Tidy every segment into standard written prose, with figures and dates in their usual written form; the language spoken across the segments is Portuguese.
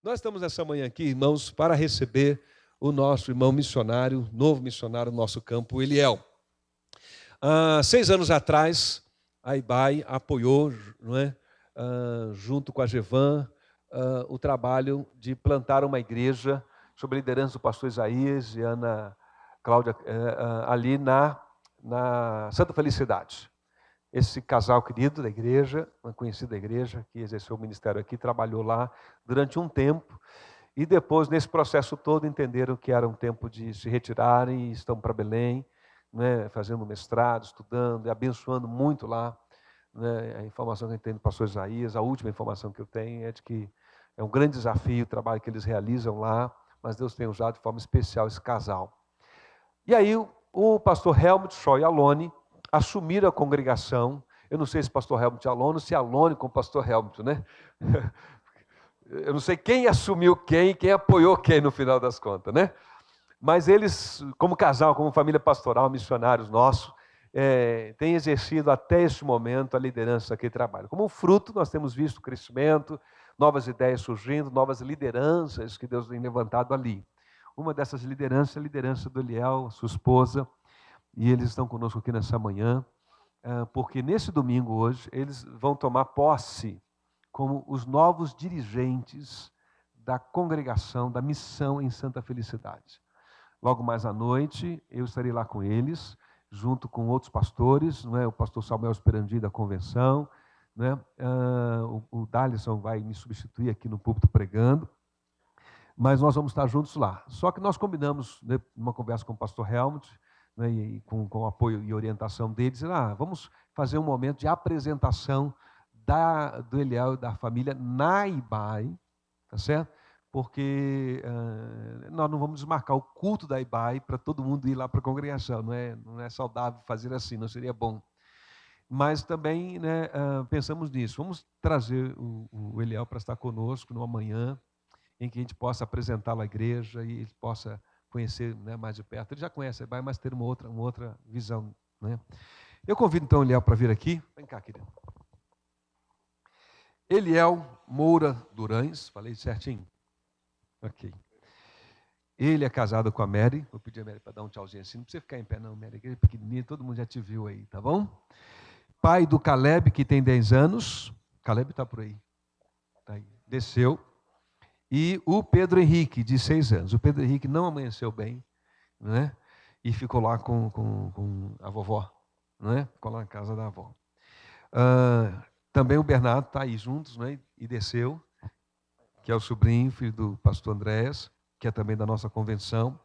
Nós estamos nessa manhã aqui, irmãos, para receber o nosso irmão missionário, novo missionário do nosso campo, Eliel. 6 anos atrás, a IBAI apoiou, não é, junto com a GEVAN, o trabalho de plantar uma igreja sob a liderança do pastor Isaías e Ana Cláudia, ali na Santa Felicidade. Esse casal querido da igreja, uma conhecida igreja, que exerceu o ministério aqui, trabalhou lá durante um tempo, e depois, nesse processo todo, entenderam que era um tempo de se retirarem e estão para Belém, né, fazendo mestrado, estudando e abençoando muito lá. Né, a informação que eu tenho do pastor Isaías, a última informação que eu tenho é de que é um grande desafio o trabalho que eles realizam lá, mas Deus tem usado de forma especial esse casal. E aí o pastor Helmut Shaw e Alone assumiram a congregação. Eu não sei se pastor Helmut e Alone, se Alone com o pastor Helmut, né? Eu não sei quem assumiu quem apoiou quem no final das contas, né? Mas eles, como casal, como família pastoral, missionários nossos, têm exercido até este momento a liderança daquele trabalho. Como fruto, nós temos visto o crescimento, novas ideias surgindo, novas lideranças que Deus tem levantado ali. Uma dessas lideranças é a liderança do Eliel, sua esposa, e eles estão conosco aqui nessa manhã, porque nesse domingo hoje, eles vão tomar posse como os novos dirigentes da congregação, da missão em Santa Felicidade. Logo mais à noite, eu estarei lá com eles, junto com outros pastores, não é? O pastor Samuel Esperandi da convenção, né? O Dalisson vai me substituir aqui no púlpito pregando, mas nós vamos estar juntos lá. Só que nós combinamos, né, numa conversa com o pastor Helmut, né, e com o apoio e orientação deles, vamos fazer um momento de apresentação do Eliel e da família na IBAI, tá certo? Porque nós não vamos desmarcar o culto da IBAI para todo mundo ir lá para a congregação, não é saudável fazer assim, não seria bom. Mas também, né, pensamos nisso, vamos trazer o Eliel para estar conosco numa manhã em que a gente possa apresentá-lo à igreja e ele possa conhecer, né, mais de perto. Ele já conhece a IBAI, mas ter uma outra visão. Né? Eu convido então o Eliel para vir aqui. Vem cá, querido. Eliel Moura Durães, falei certinho? Ok. Ele é casado com a Mary. Vou pedir a Mary para dar um tchauzinho assim. Não precisa ficar em pé não, Mary. Ele é pequenininho, todo mundo já te viu aí, tá bom? Pai do Caleb, que tem 10 anos. Caleb está por aí. Tá aí. Desceu. E o Pedro Henrique, de 6 anos. O Pedro Henrique não amanheceu bem, né? E ficou lá com a vovó, né? Ficou lá na casa da avó. Também o Bernardo está aí juntos, né? E desceu, que é o sobrinho, filho do pastor Andréas, que é também da nossa convenção,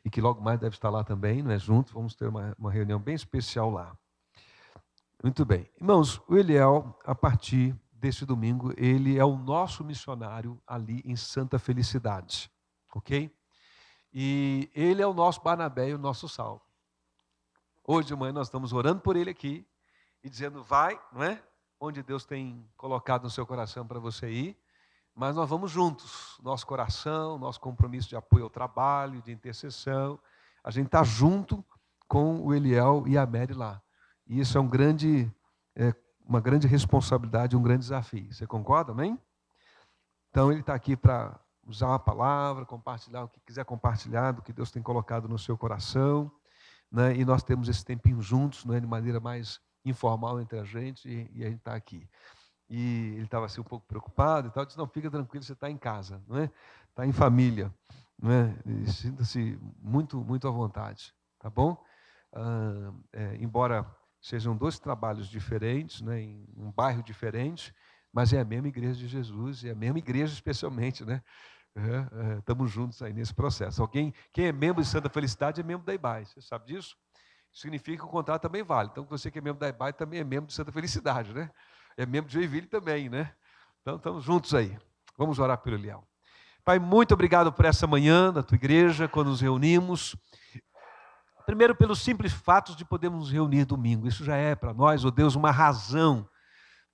e que logo mais deve estar lá também, né? Juntos, vamos ter uma reunião bem especial lá. Muito bem. Irmãos, o Eliel, a partir desse domingo, ele é o nosso missionário ali em Santa Felicidade, ok? E ele é o nosso Barnabé e o nosso Saulo. Hoje de manhã nós estamos orando por ele aqui e dizendo, vai, não é? Onde Deus tem colocado no seu coração para você ir, mas nós vamos juntos, nosso coração, nosso compromisso de apoio ao trabalho, de intercessão, a gente está junto com o Eliel e a Mary lá. E isso é uma grande responsabilidade, um grande desafio. Você concorda, amém? Então, ele está aqui para usar a palavra, compartilhar o que quiser compartilhar do que Deus tem colocado no seu coração, né? E nós temos esse tempinho juntos, né? De maneira mais informal entre a gente, e a gente está aqui. E ele estava assim um pouco preocupado e tal, disse, não, fica tranquilo, você está em casa, não é? Está em família, não é? Sinta-se muito, muito à vontade, tá bom? Embora sejam 2 trabalhos diferentes, né, em um bairro diferente, mas é a mesma igreja de Jesus, e a mesma igreja especialmente, né? Estamos juntos aí nesse processo. Quem é membro de Santa Felicidade é membro da IBAI, você sabe disso? Significa que o contrato também vale. Então, você que é membro da IBAI também é membro de Santa Felicidade, né? É membro de Joinville também, né? Então, estamos juntos aí. Vamos orar pelo Eliel. Pai, muito obrigado por essa manhã da tua igreja, quando nos reunimos. Primeiro, pelos simples fatos de podermos nos reunir domingo. Isso já é para nós, ó Deus, uma razão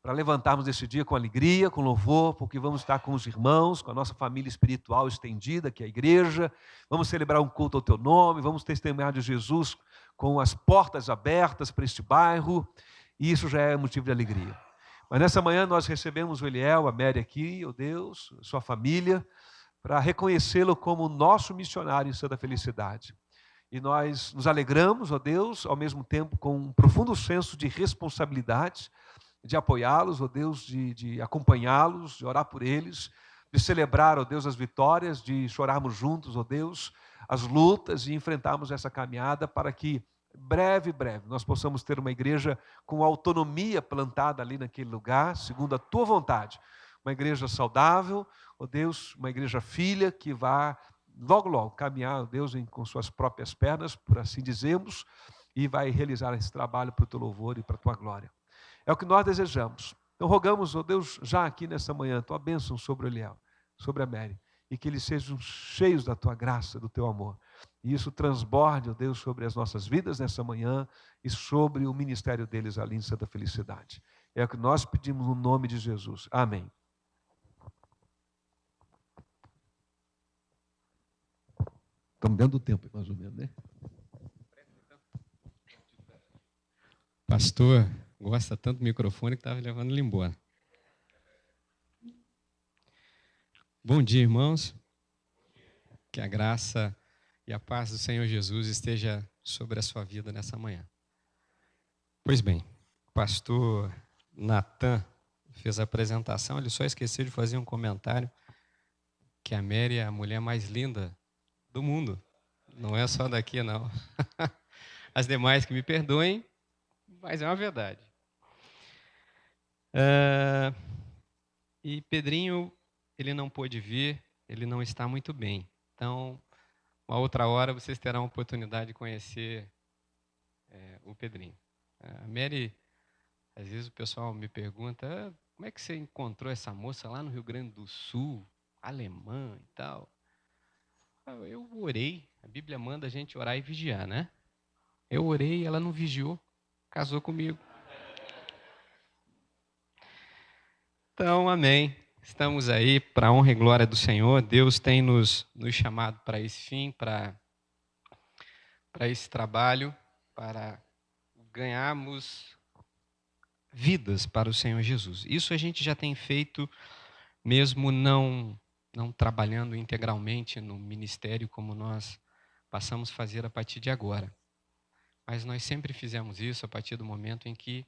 para levantarmos esse dia com alegria, com louvor, porque vamos estar com os irmãos, com a nossa família espiritual estendida, que é a igreja. Vamos celebrar um culto ao teu nome, vamos testemunhar de Jesus com as portas abertas para este bairro. E isso já é motivo de alegria. Mas nessa manhã nós recebemos o Eliel, a Mary aqui, ó Deus, sua família, para reconhecê-lo como nosso missionário em Santa Felicidade. E nós nos alegramos, ó Deus, ao mesmo tempo com um profundo senso de responsabilidade, de apoiá-los, ó Deus, de acompanhá-los, de orar por eles, de celebrar, ó Deus, as vitórias, de chorarmos juntos, ó Deus, as lutas e enfrentarmos essa caminhada para que breve, nós possamos ter uma igreja com autonomia plantada ali naquele lugar, segundo a tua vontade. Uma igreja saudável, ó Deus, uma igreja filha que vá logo caminhar, ó Deus, com suas próprias pernas, por assim dizermos, e vai realizar esse trabalho para o teu louvor e para a tua glória. É o que nós desejamos. Então rogamos, ó Deus, já aqui nessa manhã, tua bênção sobre o Eliel, sobre a Mary, e que eles sejam cheios da tua graça, do teu amor. E isso transborde, ó Deus, sobre as nossas vidas nessa manhã e sobre o ministério deles ali em Santa Felicidade. É o que nós pedimos no nome de Jesus. Amém. Estamos dentro do tempo, mais ou menos, né? Pastor gosta tanto do microfone que estava levando ele embora. Bom dia, irmãos. Que a graça e a paz do Senhor Jesus esteja sobre a sua vida nessa manhã. Pois bem, o pastor Natan fez a apresentação, ele só esqueceu de fazer um comentário que a Mary é a mulher mais linda do mundo. Não é só daqui, não. As demais que me perdoem, mas é uma verdade. E Pedrinho, ele não pôde vir, ele não está muito bem. Então, uma outra hora vocês terão a oportunidade de conhecer o Pedrinho. A Mary, às vezes o pessoal me pergunta, como é que você encontrou essa moça lá no Rio Grande do Sul, alemã e tal? Eu orei, a Bíblia manda a gente orar e vigiar, né? Eu orei, ela não vigiou, casou comigo. Então, amém. Estamos aí para a honra e glória do Senhor. Deus tem nos chamado para esse fim, para esse trabalho, para ganharmos vidas para o Senhor Jesus. Isso a gente já tem feito, mesmo não trabalhando integralmente no ministério como nós passamos a fazer a partir de agora. Mas nós sempre fizemos isso a partir do momento em que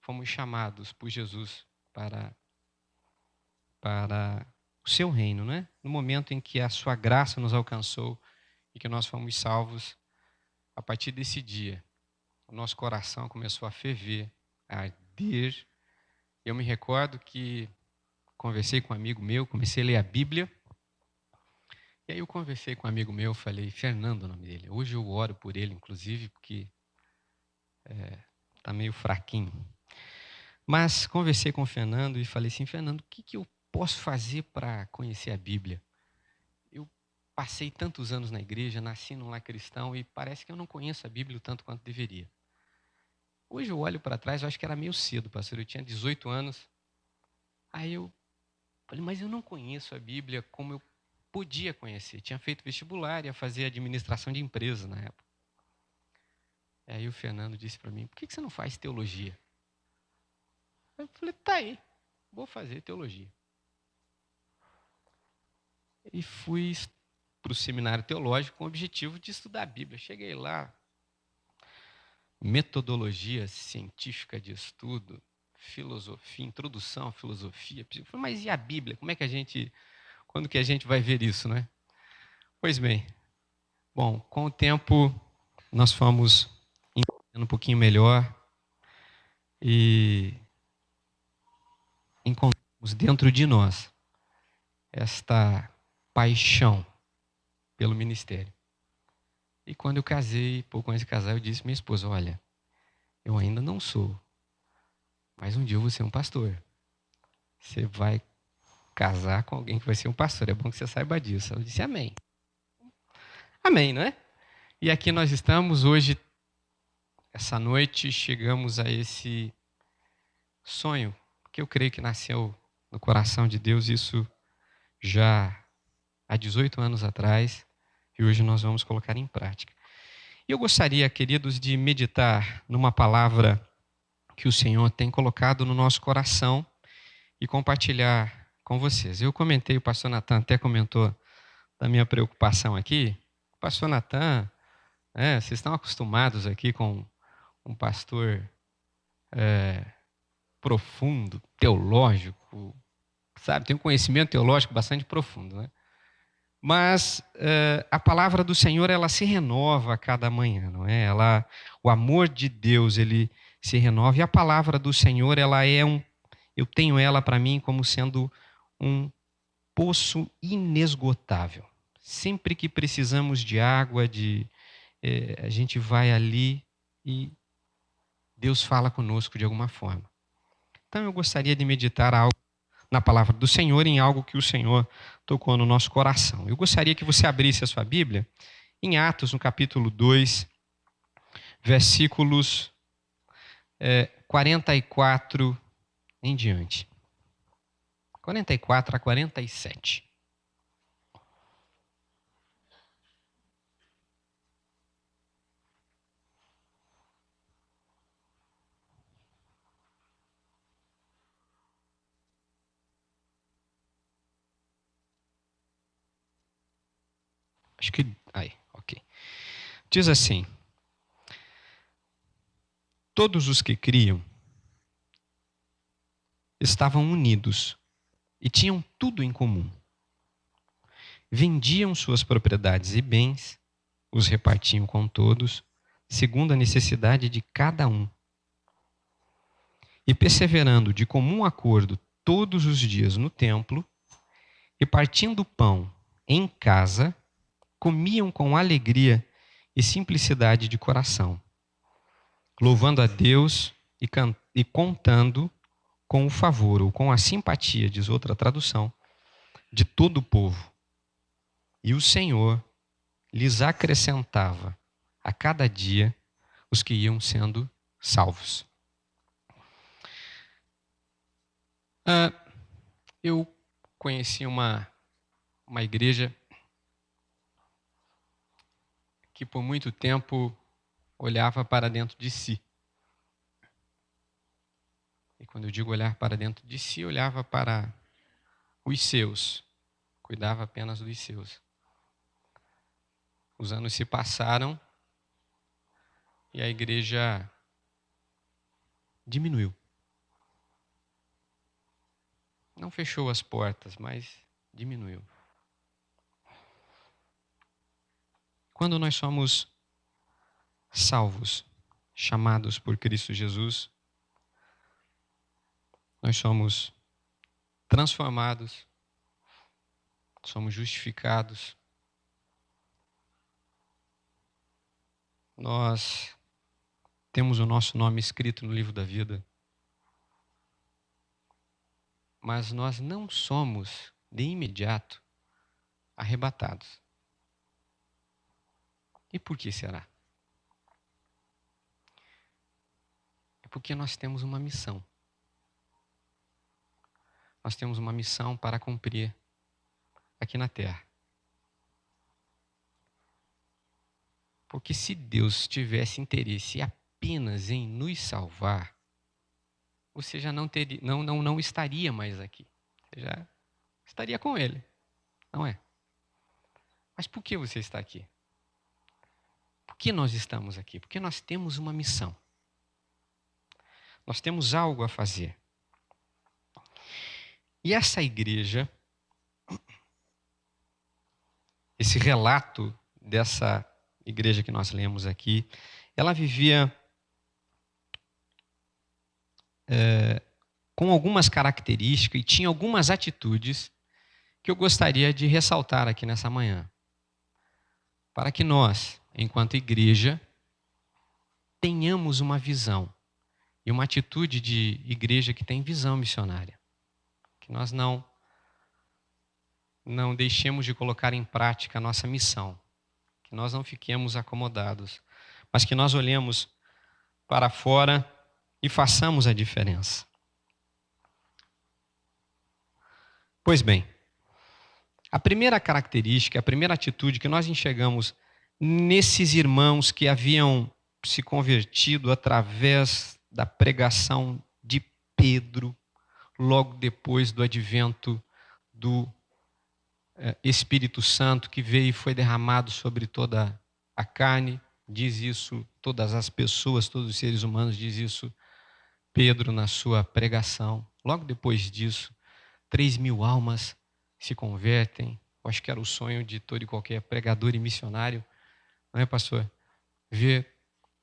fomos chamados por Jesus para o seu reino, né? No momento em que a sua graça nos alcançou e que nós fomos salvos, a partir desse dia, o nosso coração começou a ferver, a arder. Eu me recordo que conversei com um amigo meu, comecei a ler a Bíblia, e aí eu conversei com um amigo meu, falei, Fernando, o nome dele. Hoje eu oro por ele, inclusive, porque está meio fraquinho. Mas conversei com o Fernando e falei assim, Fernando, o que eu posso fazer para conhecer a Bíblia? Eu passei tantos anos na igreja, nasci num lar cristão e parece que eu não conheço a Bíblia o tanto quanto deveria. Hoje eu olho para trás, eu acho que era meio cedo, pastor, eu tinha 18 anos. Aí eu falei, mas eu não conheço a Bíblia como eu podia conhecer. Tinha feito vestibular, ia fazer administração de empresa na época. Aí o Fernando disse para mim, por que você não faz teologia? Eu falei, tá aí, vou fazer teologia. E fui para o seminário teológico com o objetivo de estudar a Bíblia. Cheguei lá, metodologia científica de estudo, filosofia, introdução à filosofia. Eu falei, mas e a Bíblia? Quando que a gente vai ver isso, né? Pois bem, bom, com o tempo nós fomos entendendo um pouquinho melhor e encontramos dentro de nós esta paixão pelo ministério. E quando eu casei, pouco antes de casar, eu disse à minha esposa, olha, eu ainda não sou, mas um dia eu vou ser um pastor. Você vai casar com alguém que vai ser um pastor, é bom que você saiba disso. Ela disse, amém. Amém, não é? E aqui nós estamos hoje, essa noite, chegamos a esse sonho, que eu creio que nasceu no coração de Deus, isso já há 18 anos atrás, e hoje nós vamos colocar em prática. E eu gostaria, queridos, de meditar numa palavra que o Senhor tem colocado no nosso coração e compartilhar com vocês. Eu comentei, o pastor Natan até comentou da minha preocupação aqui. O pastor Natan, vocês estão acostumados aqui com um pastor profundo, teológico, sabe? Tem um conhecimento teológico bastante profundo, né? Mas a palavra do Senhor, ela se renova a cada manhã, não é? O amor de Deus, ele se renova. E a palavra do Senhor, ela é eu tenho ela para mim como sendo um poço inesgotável. Sempre que precisamos de água, a gente vai ali e Deus fala conosco de alguma forma. Então eu gostaria de meditar algo na palavra do Senhor, em algo que o Senhor tocou no nosso coração. Eu gostaria que você abrisse a sua Bíblia em Atos, no capítulo 2, versículos 44 em diante. 44 a 47. Acho que... ok. Diz assim: todos os que criam estavam unidos e tinham tudo em comum. Vendiam suas propriedades e bens, os repartiam com todos, segundo a necessidade de cada um. E perseverando de comum acordo todos os dias no templo, e partindo o pão em casa, comiam com alegria e simplicidade de coração, louvando a Deus e contando com o favor ou com a simpatia, diz outra tradução, de todo o povo. E o Senhor lhes acrescentava a cada dia os que iam sendo salvos. Eu conheci uma igreja que por muito tempo olhava para dentro de si. E quando eu digo olhar para dentro de si, olhava para os seus, cuidava apenas dos seus. Os anos se passaram e a igreja diminuiu. Não fechou as portas, mas diminuiu. Quando nós somos salvos, chamados por Cristo Jesus, nós somos transformados, somos justificados, nós temos o nosso nome escrito no livro da vida, mas nós não somos de imediato arrebatados. E por que será? É porque nós temos uma missão. Nós temos uma missão para cumprir aqui na terra. Porque se Deus tivesse interesse apenas em nos salvar, você já não estaria mais aqui. Você já estaria com Ele, não é? Mas por que você está aqui? Por que nós estamos aqui? Porque nós temos uma missão. Nós temos algo a fazer. E essa igreja, esse relato dessa igreja que nós lemos aqui, ela vivia com algumas características e tinha algumas atitudes que eu gostaria de ressaltar aqui nessa manhã. Para que nós, enquanto igreja, tenhamos uma visão e uma atitude de igreja que tem visão missionária. Que nós não deixemos de colocar em prática a nossa missão. Que nós não fiquemos acomodados, mas que nós olhemos para fora e façamos a diferença. Pois bem, a primeira característica, a primeira atitude que nós enxergamos nesses irmãos que haviam se convertido através da pregação de Pedro, logo depois do advento do Espírito Santo que veio e foi derramado sobre toda a carne. Diz isso todas as pessoas, todos os seres humanos, diz isso Pedro na sua pregação. Logo depois disso, 3.000 almas se convertem. Eu acho que era o sonho de todo e qualquer pregador e missionário, não é, pastor? Ver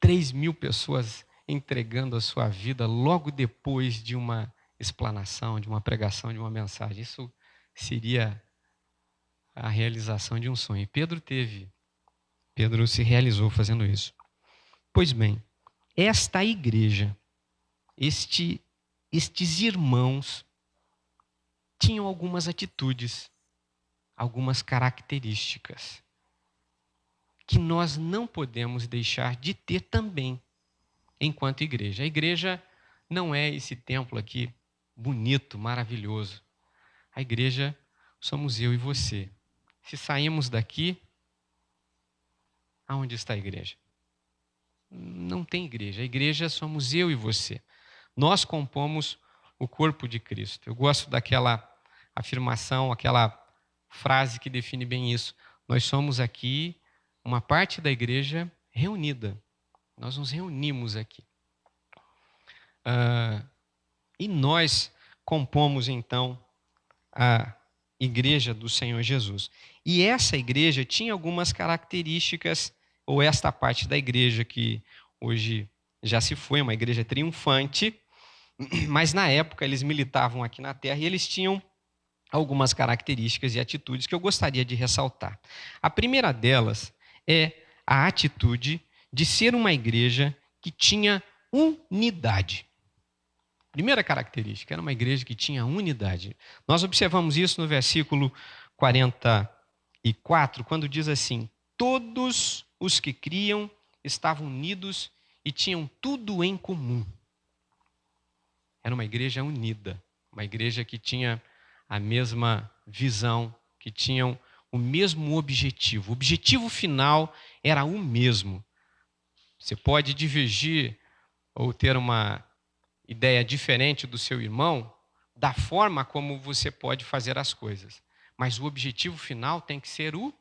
3.000 pessoas entregando a sua vida logo depois de uma explanação, de uma pregação, de uma mensagem. Isso seria a realização de um sonho. E Pedro se realizou fazendo isso. Pois bem, esta igreja, estes irmãos, tinham algumas atitudes, algumas características que nós não podemos deixar de ter também enquanto igreja. A igreja não é esse templo aqui bonito, maravilhoso. A igreja somos eu e você. Se saímos daqui, aonde está a igreja? Não tem igreja. A igreja somos eu e você. Nós compomos o corpo de Cristo. Eu gosto daquela afirmação, aquela frase que define bem isso. Nós somos aqui uma parte da igreja reunida. Nós nos reunimos aqui. E nós compomos, então, a igreja do Senhor Jesus. E essa igreja tinha algumas características, ou esta parte da igreja que hoje já se foi, uma igreja triunfante, mas na época eles militavam aqui na terra e eles tinham algumas características e atitudes que eu gostaria de ressaltar. A primeira delas é a atitude de ser uma igreja que tinha unidade. Primeira característica, era uma igreja que tinha unidade. Nós observamos isso no versículo 44, quando diz assim: todos os que criam estavam unidos e tinham tudo em comum. Era uma igreja unida, uma igreja que tinha a mesma visão, que tinham o mesmo objetivo. O objetivo final era o mesmo. Você pode divergir ou ter uma ideia diferente do seu irmão, da forma como você pode fazer as coisas. Mas o objetivo final tem que ser o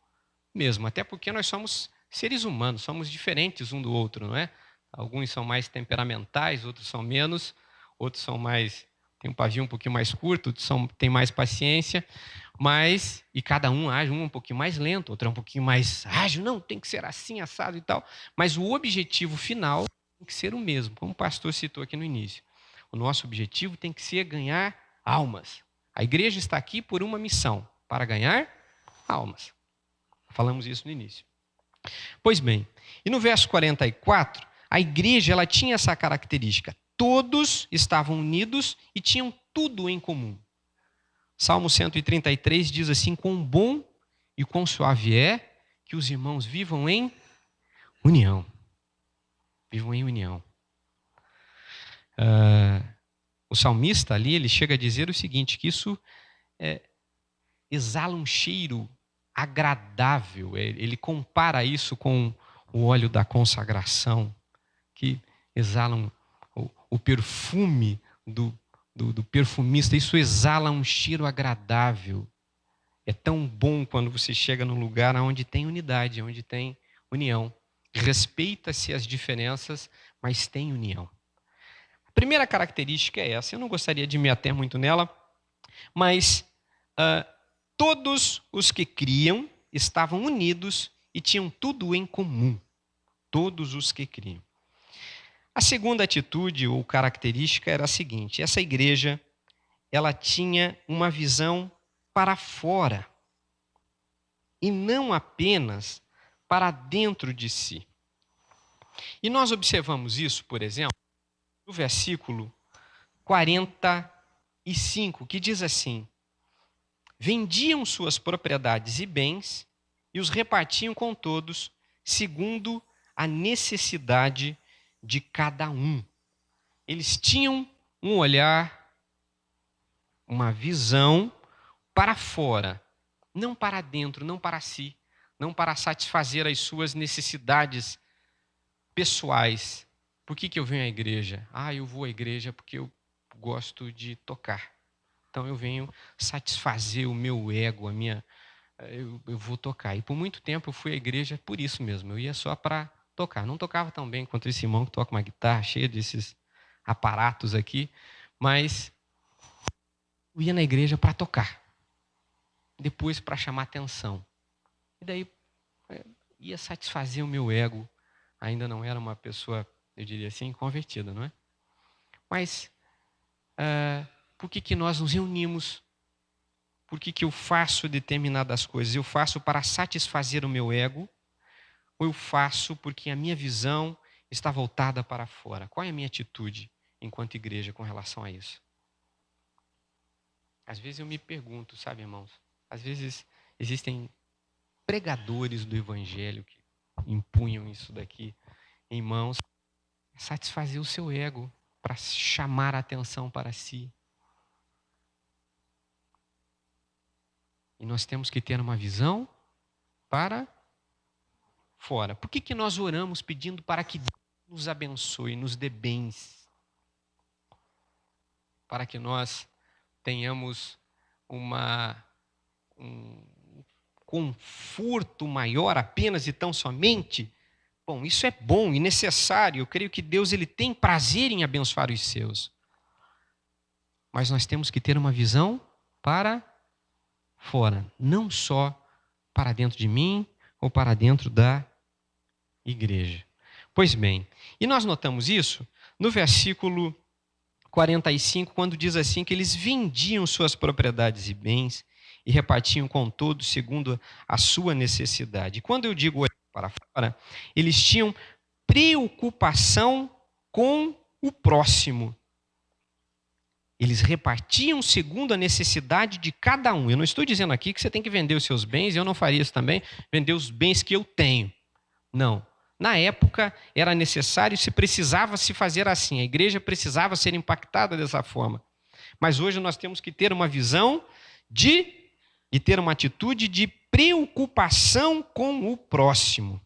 mesmo, até porque nós somos seres humanos, somos diferentes um do outro, não é? Alguns são mais temperamentais, outros são menos, outros são mais, tem um pavio um pouquinho mais curto, outros têm mais paciência, mas, e cada um age, um pouquinho mais lento, outro é um pouquinho mais ágil, não, tem que ser assim, assado e tal, mas o objetivo final tem que ser o mesmo, como o pastor citou aqui no início. O nosso objetivo tem que ser ganhar almas. A igreja está aqui por uma missão, para ganhar almas. Falamos isso no início. Pois bem, e no verso 44, a igreja ela tinha essa característica. Todos estavam unidos e tinham tudo em comum. Salmo 133 diz assim: quão bom e quão suave é que os irmãos vivam em união. Vivam em união. O salmista ali, ele chega a dizer o seguinte, que isso exala um cheiro agradável. Ele compara isso com o óleo da consagração, que exala o perfume do perfumista. Isso exala um cheiro agradável. É tão bom quando você chega num lugar onde tem unidade, onde tem união. Respeita-se as diferenças, mas tem união. A primeira característica é essa. Eu não gostaria de me ater muito nela, mas todos os que criam estavam unidos e tinham tudo em comum. Todos os que criam. A segunda atitude ou característica era a seguinte: essa igreja ela tinha uma visão para fora e não apenas para dentro de si. E nós observamos isso, por exemplo, no versículo 45, que diz assim: vendiam suas propriedades e bens e os repartiam com todos, segundo a necessidade de cada um. Eles tinham um olhar, uma visão para fora, não para dentro, não para si, não para satisfazer as suas necessidades pessoais, Por que eu venho à igreja? Eu vou à igreja porque eu gosto de tocar. Então eu venho satisfazer o meu ego, eu vou tocar. E por muito tempo eu fui à igreja por isso mesmo. Eu ia só para tocar. Não tocava tão bem quanto esse irmão que toca uma guitarra cheia desses aparatos aqui, mas eu ia na igreja para tocar. Depois para chamar atenção. E daí ia satisfazer o meu ego. Ainda não era uma pessoa, eu diria assim, convertida, não é? Mas por que nós nos reunimos? Por que eu faço determinadas coisas? Eu faço para satisfazer o meu ego? Ou eu faço porque a minha visão está voltada para fora? Qual é a minha atitude enquanto igreja com relação a isso? Às vezes eu me pergunto, sabe, irmãos? Às vezes existem pregadores do evangelho que empunham isso daqui em mãos, satisfazer o seu ego, para chamar a atenção para si. E nós temos que ter uma visão para fora. Por que nós oramos pedindo para que Deus nos abençoe, nos dê bens? Para que nós tenhamos um conforto maior apenas e tão somente? Bom, isso é bom e necessário. Eu creio que Deus ele tem prazer em abençoar os seus. Mas nós temos que ter uma visão para fora, não só para dentro de mim ou para dentro da igreja. Pois bem, e nós notamos isso no versículo 45, quando diz assim que eles vendiam suas propriedades e bens e repartiam com todos segundo a sua necessidade. E quando eu digo para fora, eles tinham preocupação com o próximo. Eles repartiam segundo a necessidade de cada um. Eu não estou dizendo aqui que você tem que vender os seus bens, eu não faria isso também, vender os bens que eu tenho. Não. Na época era necessário, se precisava se fazer assim. A igreja precisava ser impactada dessa forma. Mas hoje nós temos que ter uma visão e ter uma atitude de preocupação com o próximo.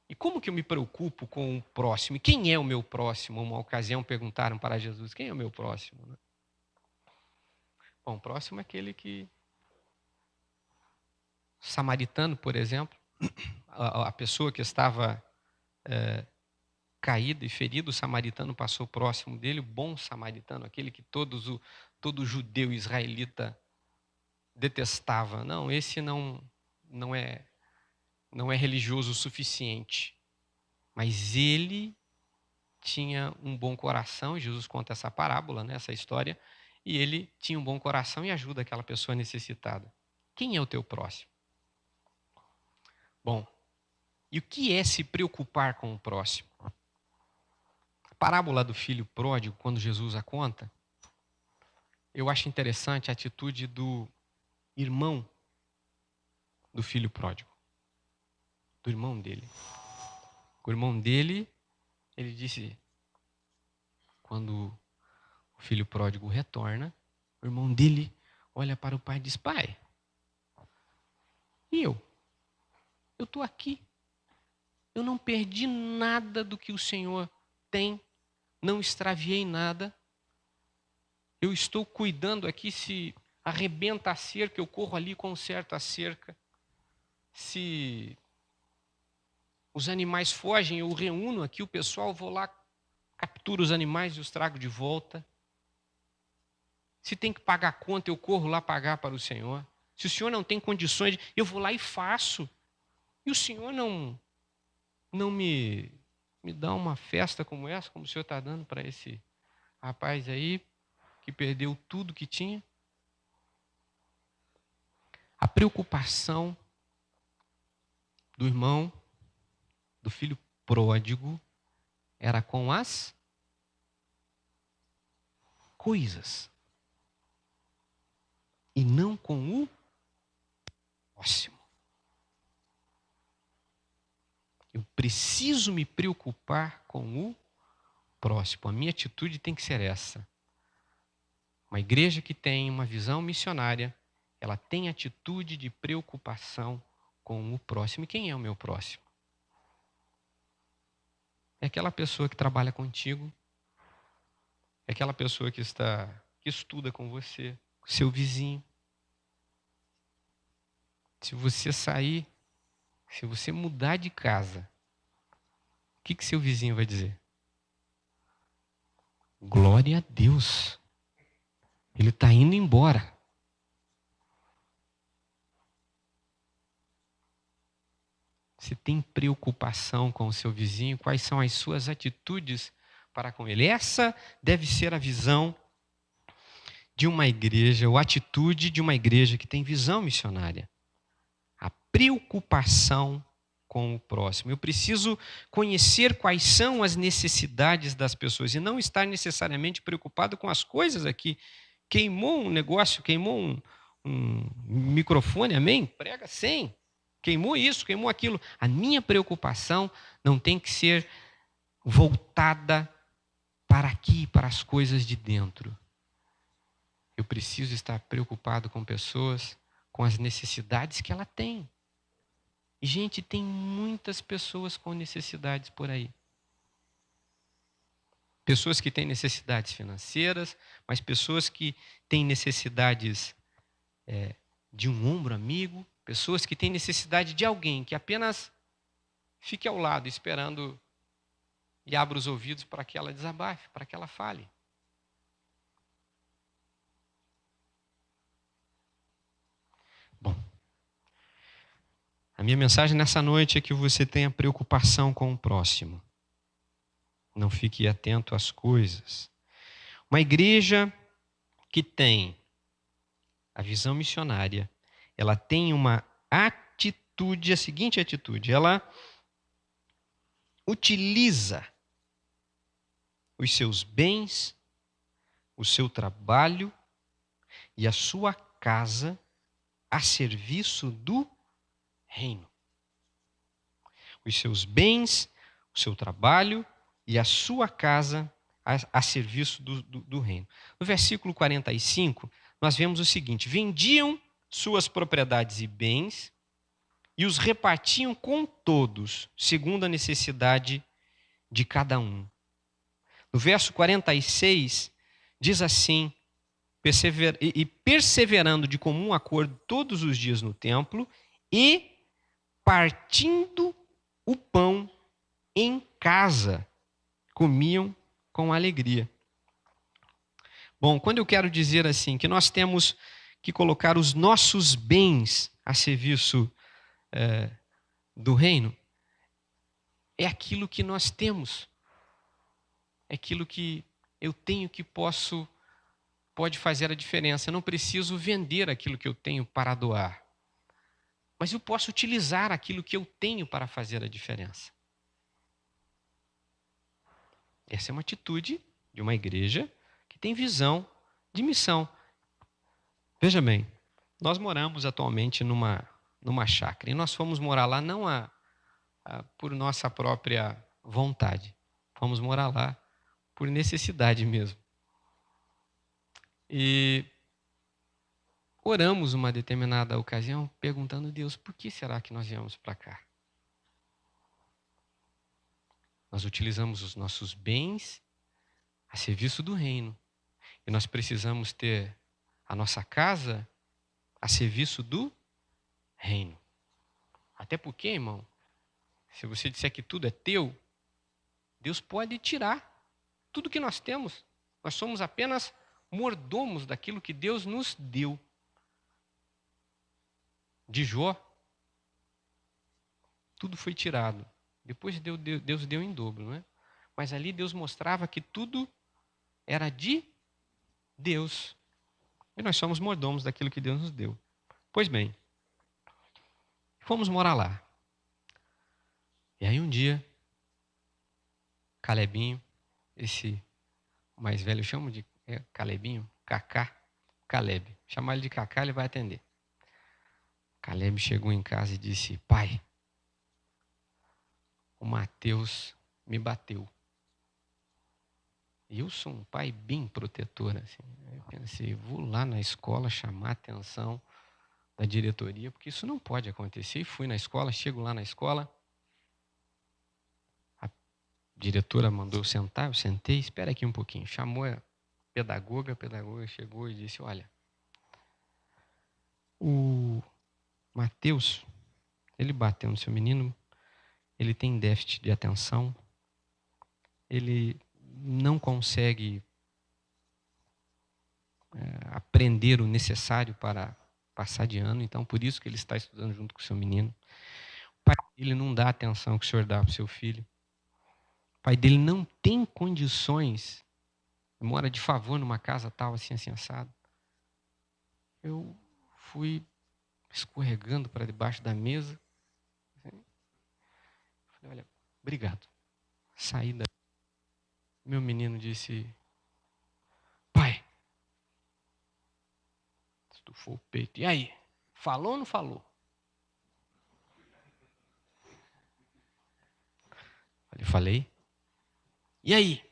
E como que eu me preocupo com o próximo? E quem é o meu próximo? Uma ocasião perguntaram para Jesus, quem é o meu próximo? Bom, o próximo é aquele que... Samaritano, por exemplo, a pessoa que estava caída e ferida, o samaritano passou próximo dele, o bom samaritano, aquele que todo judeu israelita detestava. Não, esse não é religioso o suficiente. Mas ele tinha um bom coração, e Jesus conta essa parábola, né, essa história, e ele tinha um bom coração e ajuda aquela pessoa necessitada. Quem é o teu próximo? Bom, e o que é se preocupar com o próximo? A parábola do filho pródigo, quando Jesus a conta, eu acho interessante a atitude do irmão do filho pródigo, do irmão dele. O irmão dele, ele disse, quando o filho pródigo retorna, o irmão dele olha para o pai e diz, pai, e eu estou aqui, eu não perdi nada do que o Senhor tem, não extraviei nada, eu estou cuidando aqui, se arrebenta a cerca, eu corro ali, conserto a cerca, se os animais fogem, eu reúno aqui o pessoal, vou lá, capturo os animais e os trago de volta. Se tem que pagar a conta, eu corro lá pagar para o Senhor. Se o Senhor não tem condições, eu vou lá e faço. E o Senhor não me dá uma festa como essa, como o Senhor está dando para esse rapaz aí, que perdeu tudo que tinha. A preocupação do irmão, do filho pródigo, era com as coisas e não com o próximo. Eu preciso me preocupar com o próximo. A minha atitude tem que ser essa. Uma igreja que tem uma visão missionária, ela tem atitude de preocupação com o próximo. E quem é o meu próximo? É aquela pessoa que trabalha contigo, é aquela pessoa que estuda com você, seu vizinho. Se você sair, se você mudar de casa, o que seu vizinho vai dizer? Glória a Deus. Ele está indo embora. Você tem preocupação com o seu vizinho? Quais são as suas atitudes para com ele? Essa deve ser a visão de uma igreja, ou a atitude de uma igreja que tem visão missionária. A preocupação com o próximo. Eu preciso conhecer quais são as necessidades das pessoas e não estar necessariamente preocupado com as coisas aqui. Queimou um negócio, queimou um microfone, amém? Prega sem. Queimou isso, queimou aquilo. A minha preocupação não tem que ser voltada para aqui, para as coisas de dentro. Eu preciso estar preocupado com pessoas, com as necessidades que ela tem. E, gente, tem muitas pessoas com necessidades por aí. Pessoas que têm necessidades financeiras, mas pessoas que têm necessidades de um ombro amigo, pessoas que têm necessidade de alguém que apenas fique ao lado esperando e abra os ouvidos para que ela desabafe, para que ela fale. Bom, a minha mensagem nessa noite é que você tenha preocupação com o próximo. Não fique atento às coisas. Uma igreja que tem a visão missionária, ela tem uma atitude, a seguinte atitude, ela utiliza os seus bens, o seu trabalho e a sua casa a serviço do reino. Os seus bens, o seu trabalho e a sua casa a serviço do reino. No versículo 45, nós vemos o seguinte: vendiam suas propriedades e bens e os repartiam com todos, segundo a necessidade de cada um. No verso 46, diz assim: perseverando de comum acordo todos os dias no templo e partindo o pão em casa, comiam com alegria. Bom, quando eu quero dizer assim, que nós temos que colocar os nossos bens a serviço do reino, é aquilo que nós temos, é aquilo que eu tenho que pode fazer a diferença. Eu não preciso vender aquilo que eu tenho para doar, mas eu posso utilizar aquilo que eu tenho para fazer a diferença. Essa é uma atitude de uma igreja que tem visão de missão. Veja bem, nós moramos atualmente numa chácara e nós fomos morar lá não por nossa própria vontade, fomos morar lá por necessidade mesmo. E oramos uma determinada ocasião perguntando a Deus, por que será que nós viemos para cá? Nós utilizamos os nossos bens a serviço do reino. E nós precisamos ter a nossa casa a serviço do reino. Até porque, irmão, se você disser que tudo é teu, Deus pode tirar tudo que nós temos. Nós somos apenas mordomos daquilo que Deus nos deu. De Jó, tudo foi tirado. Depois Deus deu em dobro, não é? Mas ali Deus mostrava que tudo era de Deus. E nós somos mordomos daquilo que Deus nos deu. Pois bem, fomos morar lá. E aí um dia, Calebinho, esse mais velho, eu chamo de Calebinho, Cacá, Caleb. Chamar ele de Cacá, ele vai atender. Caleb chegou em casa e disse: pai, o Mateus me bateu. E eu sou um pai bem protetor. Assim. Eu pensei, vou lá na escola chamar a atenção da diretoria, porque isso não pode acontecer. E fui na escola, chego lá na escola, diretora mandou eu sentar, eu sentei, espera aqui um pouquinho. Chamou a pedagoga chegou e disse, olha, o Mateus, ele bateu no seu menino, ele tem déficit de atenção, ele não consegue aprender o necessário para passar de ano, então por isso que ele está estudando junto com o seu menino. O pai dele não dá a atenção que o senhor dá para o seu filho. O pai dele não tem condições, mora de favor numa casa tal, assim assado. Eu fui escorregando para debaixo da mesa. Falei, olha, obrigado. Saí da... Meu menino disse, pai, estufou o peito. E aí, falou ou não falou? Falei. E aí?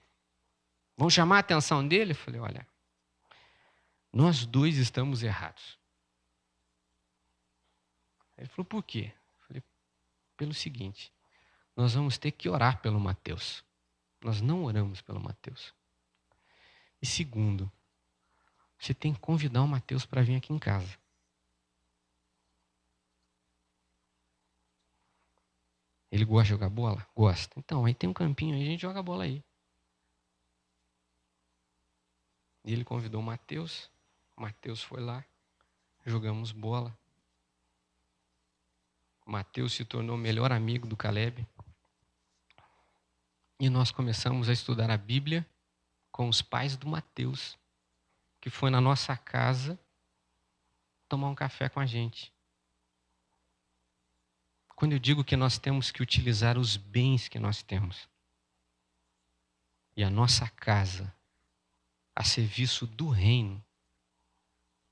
Vão chamar a atenção dele? Eu falei, olha, nós dois estamos errados. Ele falou, por quê? Eu falei, pelo seguinte, nós vamos ter que orar pelo Mateus. Nós não oramos pelo Mateus. E segundo, você tem que convidar o Mateus para vir aqui em casa. Ele gosta de jogar bola? Gosta. Então, aí tem um campinho aí, a gente joga bola aí. E ele convidou o Mateus foi lá, jogamos bola. O Mateus se tornou o melhor amigo do Caleb. E nós começamos a estudar a Bíblia com os pais do Mateus, que foi na nossa casa tomar um café com a gente. Quando eu digo que nós temos que utilizar os bens que nós temos e a nossa casa a serviço do reino,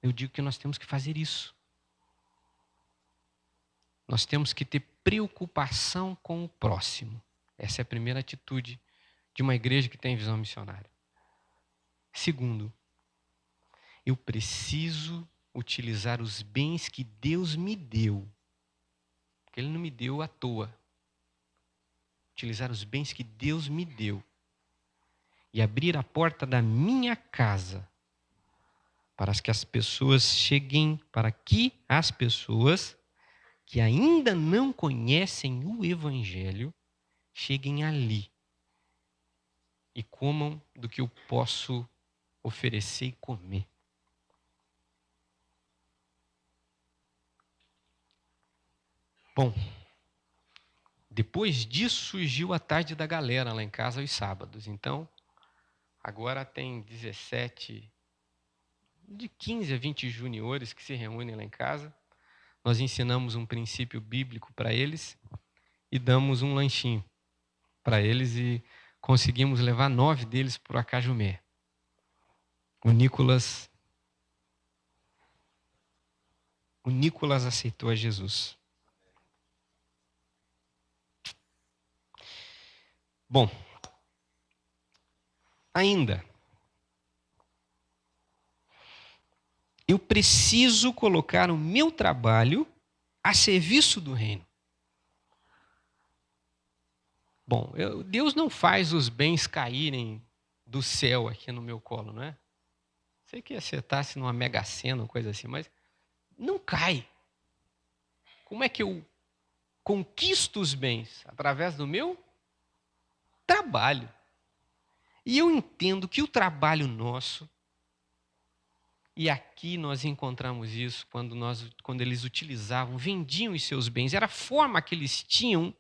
eu digo que nós temos que fazer isso. Nós temos que ter preocupação com o próximo. Essa é a primeira atitude de uma igreja que tem visão missionária. Segundo, eu preciso utilizar os bens que Deus me deu. Porque Ele não me deu à toa. Utilizar os bens que Deus me deu. E abrir a porta da minha casa para que as pessoas cheguem, para que as pessoas que ainda não conhecem o Evangelho cheguem ali e comam do que eu posso oferecer e comer. Bom, depois disso surgiu a tarde da galera lá em casa aos sábados. Então, agora tem 17, de 15 a 20 juniores que se reúnem lá em casa. Nós ensinamos um princípio bíblico para eles e damos um lanchinho para eles e conseguimos levar 9 deles para o Acajumé. O Nicolas aceitou a Jesus. Bom, ainda, eu preciso colocar o meu trabalho a serviço do reino. Bom, Deus não faz os bens caírem do céu aqui no meu colo, não é? Sei que acertasse numa Mega Sena ou coisa assim, mas não cai. Como é que eu conquisto os bens? Através do meu trabalho. E eu entendo que o trabalho nosso, e aqui nós encontramos isso quando eles utilizavam, vendiam os seus bens, era a forma que eles tinham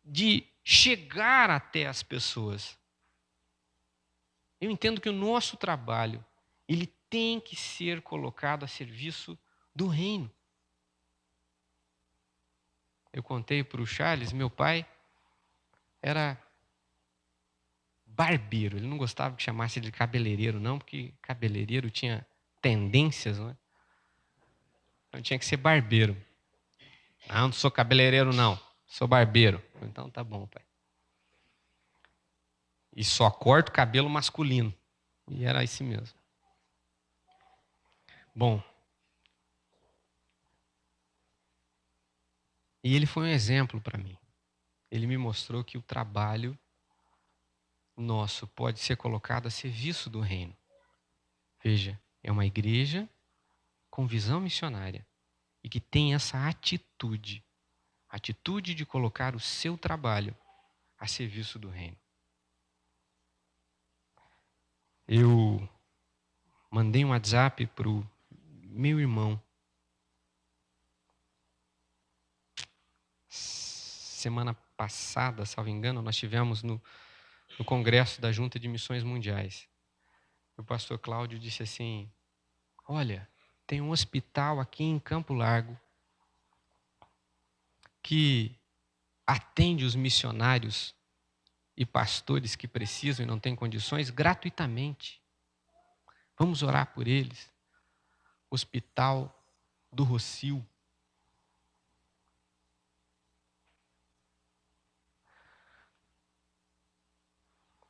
de chegar até as pessoas. Eu entendo que o nosso trabalho, ele tem que ser colocado a serviço do reino. Eu contei para o Charles, meu pai era barbeiro. Ele não gostava que chamasse de cabeleireiro, não, porque cabeleireiro tinha tendências, não é? Então tinha que ser barbeiro. Não sou cabeleireiro, não. Sou barbeiro. Então tá bom, pai. E só corto cabelo masculino. E era isso mesmo. Bom. E ele foi um exemplo para mim. ele me mostrou que o trabalho nosso pode ser colocado a serviço do reino. Veja, é uma igreja com visão missionária e que tem essa atitude de colocar o seu trabalho a serviço do reino. Eu mandei um WhatsApp para o meu irmão semana passada, salvo engano, nós tivemos no congresso da Junta de Missões Mundiais. O pastor Cláudio disse assim: olha, tem um hospital aqui em Campo Largo que atende os missionários e pastores que precisam e não têm condições gratuitamente. Vamos orar por eles. Hospital do Rocio.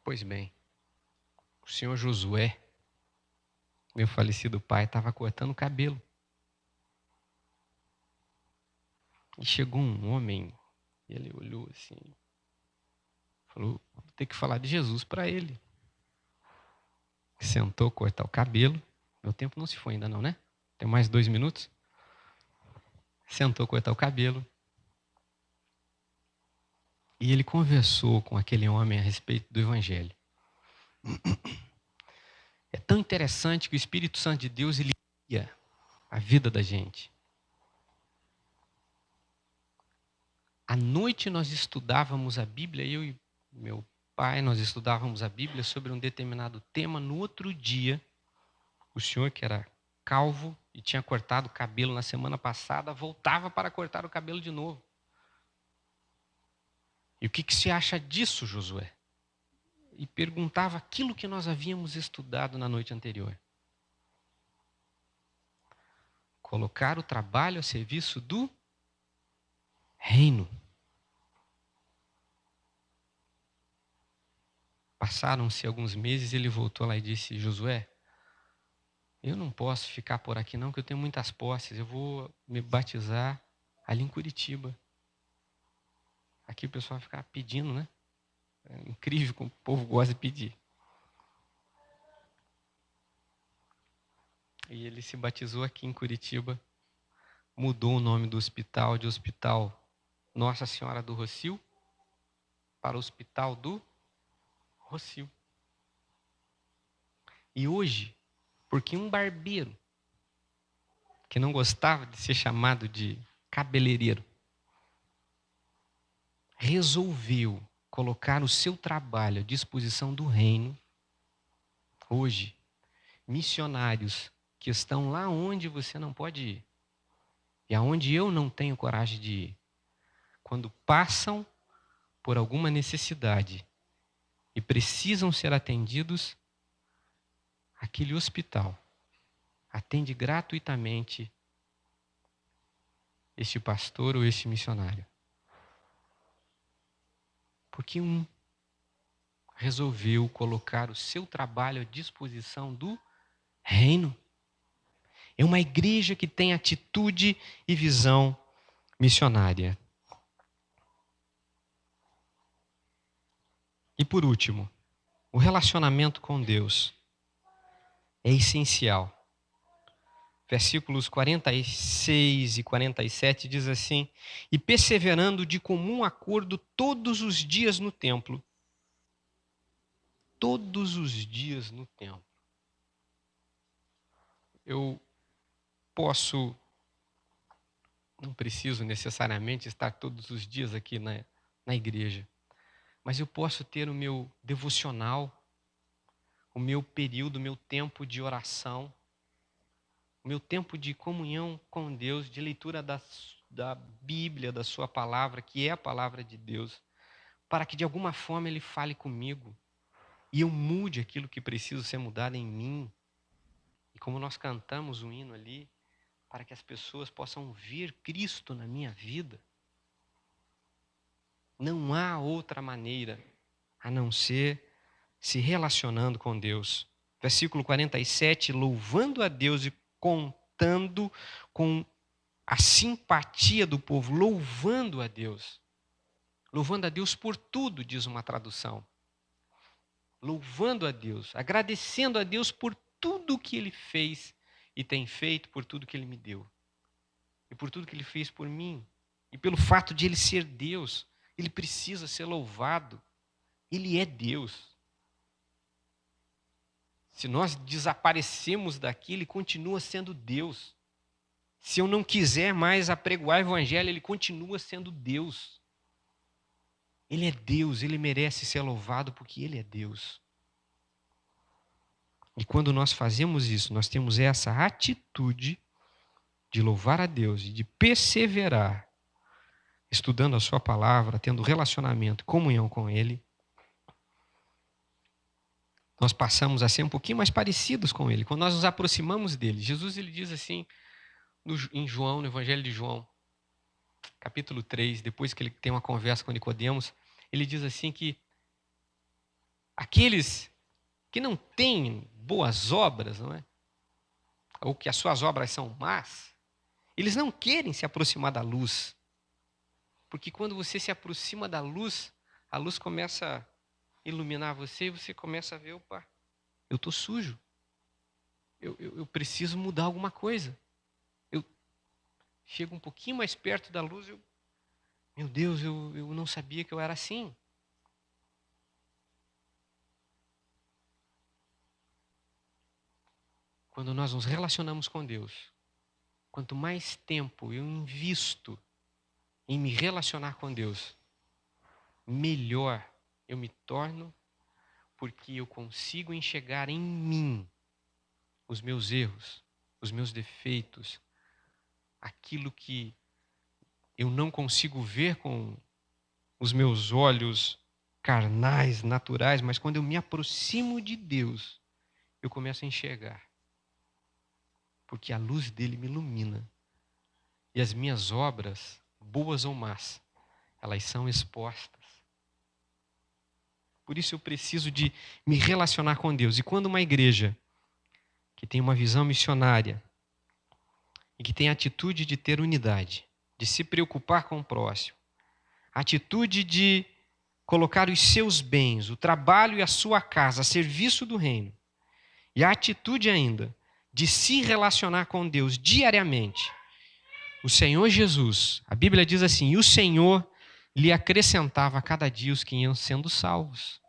Pois bem, o senhor Josué, meu falecido pai, estava cortando o cabelo. E chegou um homem, e ele olhou assim, falou: vou ter que falar de Jesus para ele. Sentou, cortar o cabelo. Meu tempo não se foi ainda não, né? Tem mais 2 minutos. Sentou, cortar o cabelo. E ele conversou com aquele homem a respeito do Evangelho. É tão interessante que o Espírito Santo de Deus, ele guia a vida da gente. À noite nós estudávamos a Bíblia, eu e meu pai, nós estudávamos a Bíblia sobre um determinado tema. No outro dia, o senhor, que era calvo e tinha cortado o cabelo na semana passada, voltava para cortar o cabelo de novo. E o que você acha disso, Josué? E perguntava aquilo que nós havíamos estudado na noite anterior. Colocar o trabalho a serviço do reino. Passaram-se alguns meses, ele voltou lá e disse: Josué, eu não posso ficar por aqui não, que eu tenho muitas posses. Eu vou me batizar ali em Curitiba. Aqui o pessoal fica pedindo, né? É incrível como o povo gosta de pedir. E ele se batizou aqui em Curitiba, mudou o nome do hospital de Hospital Nossa Senhora do Rocio para o Hospital do Rocio. E hoje, porque um barbeiro que não gostava de ser chamado de cabeleireiro resolveu colocar o seu trabalho à disposição do reino, hoje, missionários que estão lá onde você não pode ir e aonde eu não tenho coragem de ir, quando passam por alguma necessidade e precisam ser atendidos, aquele hospital atende gratuitamente este pastor ou este missionário. Porque um resolveu colocar o seu trabalho à disposição do reino. É uma igreja que tem atitude e visão missionária. E por último, o relacionamento com Deus é essencial. Versículos 46 e 47 diz assim: e perseverando de comum acordo todos os dias no templo. Todos os dias no templo. Eu não preciso necessariamente estar todos os dias aqui na igreja, mas eu posso ter o meu devocional, o meu período, o meu tempo de oração, o meu tempo de comunhão com Deus, de leitura da Bíblia, da sua palavra, que é a palavra de Deus, para que de alguma forma Ele fale comigo e eu mude aquilo que precisa ser mudado em mim. E como nós cantamos o hino ali, para que as pessoas possam ver Cristo na minha vida. Não há outra maneira a não ser se relacionando com Deus. Versículo 47, louvando a Deus e contando com a simpatia do povo, louvando a Deus. Louvando a Deus por tudo, diz uma tradução. Louvando a Deus, agradecendo a Deus por tudo que Ele fez e tem feito, por tudo que Ele me deu. E por tudo que Ele fez por mim. E pelo fato de Ele ser Deus, Ele precisa ser louvado. Ele é Deus. Se nós desaparecemos daqui, Ele continua sendo Deus. Se eu não quiser mais apregoar o Evangelho, Ele continua sendo Deus. Ele é Deus, Ele merece ser louvado porque Ele é Deus. E quando nós fazemos isso, nós temos essa atitude de louvar a Deus e de perseverar, estudando a sua palavra, tendo relacionamento, comunhão com Ele, nós passamos a ser um pouquinho mais parecidos com Ele. Quando nós nos aproximamos dEle, Jesus ele diz assim, em João, no Evangelho de João, capítulo 3, depois que ele tem uma conversa com Nicodemos, ele diz assim que aqueles que não têm boas obras, não é? Ou que as suas obras são más, eles não querem se aproximar da luz. Porque quando você se aproxima da luz, a luz começa a iluminar você e você começa a ver, opa, eu estou sujo. Eu preciso mudar alguma coisa. Eu chego um pouquinho mais perto da luz, meu Deus, eu não sabia que eu era assim. Quando nós nos relacionamos com Deus, quanto mais tempo eu invisto em me relacionar com Deus, melhor eu me torno, porque eu consigo enxergar em mim os meus erros, os meus defeitos, aquilo que eu não consigo ver com os meus olhos carnais, naturais, mas quando eu me aproximo de Deus, eu começo a enxergar. Porque a luz dele me ilumina. E as minhas obras, boas ou más, elas são expostas. Por isso eu preciso de me relacionar com Deus. E quando uma igreja que tem uma visão missionária e que tem a atitude de ter unidade, de se preocupar com o próximo, a atitude de colocar os seus bens, o trabalho e a sua casa a serviço do reino, e a atitude ainda de se relacionar com Deus diariamente, o Senhor Jesus, a Bíblia diz assim, e o Senhor lhe acrescentava a cada dia os que iam sendo salvos.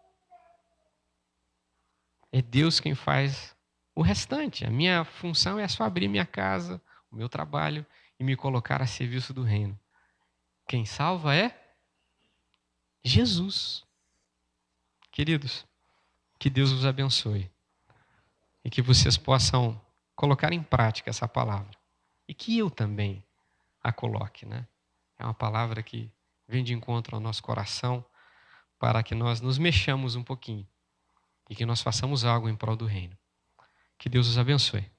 É Deus quem faz o restante. A minha função é só abrir minha casa, o meu trabalho e me colocar a serviço do reino. Quem salva é Jesus. Queridos, que Deus os abençoe e que vocês possam colocar em prática essa palavra e que eu também a coloque, né? É uma palavra que vem de encontro ao nosso coração para que nós nos mexamos um pouquinho e que nós façamos algo em prol do reino. Que Deus os abençoe.